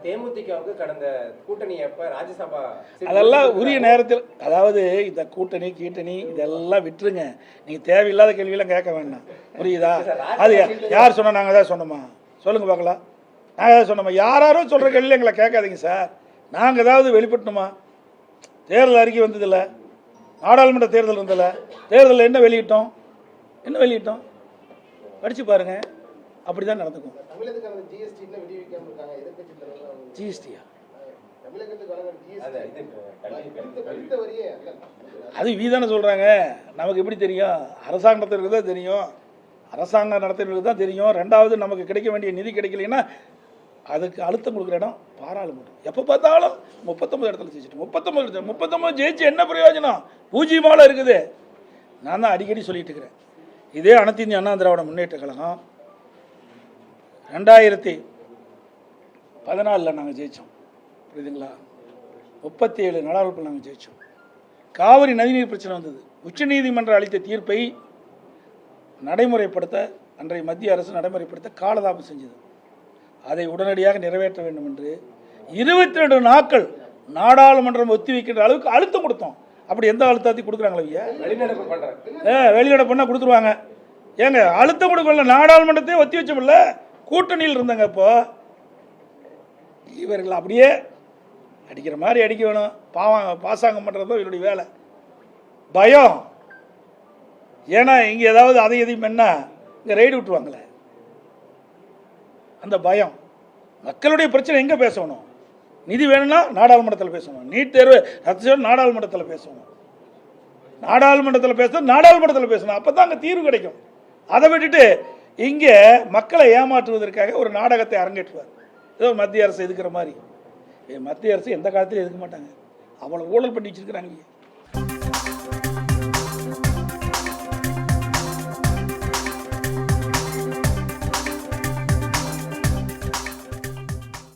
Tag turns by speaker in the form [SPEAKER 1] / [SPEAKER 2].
[SPEAKER 1] தேமுதிகவுக்கு கடந்த கூட்டணி அப்ப ராஜ்யசபா
[SPEAKER 2] அதெல்லாம் உரிய நேரத்தில், அதாவது இந்த கூட்டணி கீட்டணி இதெல்லாம் விட்டுருங்க. நீங்கள் தேவையில்லாத கேள்வியெல்லாம் கேட்க வேண்டாம், புரியுதா? அது யார் சொன்னால் நாங்கள் தான் சொன்னோமா? சொல்லுங்கள் பார்க்கலாம். நாங்கள் தான் சொன்னோமா? யாரோ சொல்கிற கேள்வி எங்களை கேட்காதீங்க சார். நாங்கள் ஏதாவது வெளிப்பட்டணுமா? தேர்தல் அறிக்கை வந்ததில்ல, நாடாளுமன்ற தேர்தல் இருந்ததில்ல. தேர்தலில் என்ன வெளியிட்டோம்? படித்து பாருங்கள். அப்படி தான் நடந்துக்கும். ஜிஎஸ்டியா? அது வீதானே சொல்கிறாங்க. நமக்கு எப்படி தெரியும்? அரசாங்கம் நடத்துறதுக்கு தான் தெரியும். அரசாங்கம் நடத்துறதுக்கு தான் தெரியும். ரெண்டாவது, நமக்கு கிடைக்க வேண்டிய நிதி கிடைக்கலைன்னா அதுக்கு அழுத்தம் கொடுக்குற இடம் பாராளுமன்றம். எப்போ பார்த்தாலும் 39 இடத்துல ஜெயிச்சிட்டு 39 ஜெயிச்சு என்ன பிரயோஜனம்? பூஜ்ஜியமால இருக்குது. நான் தான் அடிக்கடி சொல்லிட்டு இருக்கிறேன். இதே அனைத்து இந்திய அண்ணா திராவிட முன்னேற்ற கழகம் 2014 நாங்கள் ஜெயித்தோம், புரியுதுங்களா? 37 நாடாளுமன்ற நாங்கள் ஜெயித்தோம். காவிரி நதிநீர் பிரச்சனை வந்தது. உச்சநீதிமன்றம் அளித்த தீர்ப்பை நடைமுறைப்படுத்த அன்றைய மத்திய அரசு நடைமுறைப்படுத்த காலதாமம் செஞ்சது. அதை உடனடியாக நிறைவேற்ற வேண்டும் என்று 22 நாட்கள் நாடாளுமன்றம் ஒத்தி வைக்கின்ற அளவுக்கு அழுத்தம் கொடுத்தோம். அப்படி எந்த அழுத்தத்தையும் கொடுக்குறாங்களா? வெளிநடப்பு பண்ணால் கொடுத்துருவாங்க. ஏங்க அழுத்தம் கொடுக்கல, நாடாளுமன்றத்தையும் ஒத்தி வச்சோம்ல, கூட்டணியில் இருந்தாங்க. இப்போ இவர்கள் அப்படியே அடிக்கிற மாதிரி அடிக்க வேணும். பாசாங்கம் பண்ணுறது இவருடைய வேலை. பயம். ஏன்னா இங்கே ஏதாவது அதையும் என்ன இங்கே ரைடு விட்டுருவாங்களே, அந்த பயம். மக்களுடைய பிரச்சனை எங்கே பேசணும்? நிதி வேணும்னா நாடாளுமன்றத்தில் பேசணும். நீட் தேர்வு ரத்து செய்யணும், நாடாளுமன்றத்தில் பேசணும். நாடாளுமன்றத்தில் பேசணும். அப்போ தான் அங்கே தீர்வு கிடைக்கும். அதை விட்டுட்டு இங்கே மக்களை ஏமாற்றுவதற்காக ஒரு நாடகத்தை அரங்கேற்றுவார். ஏதோ மத்திய அரசு எதுக்குற மாதிரி. மத்திய அரசு எந்த காலத்திலும் எதுக்க மாட்டாங்க. அவ்வளோ ஊழல் பண்ணி வச்சிருக்கிறாங்க.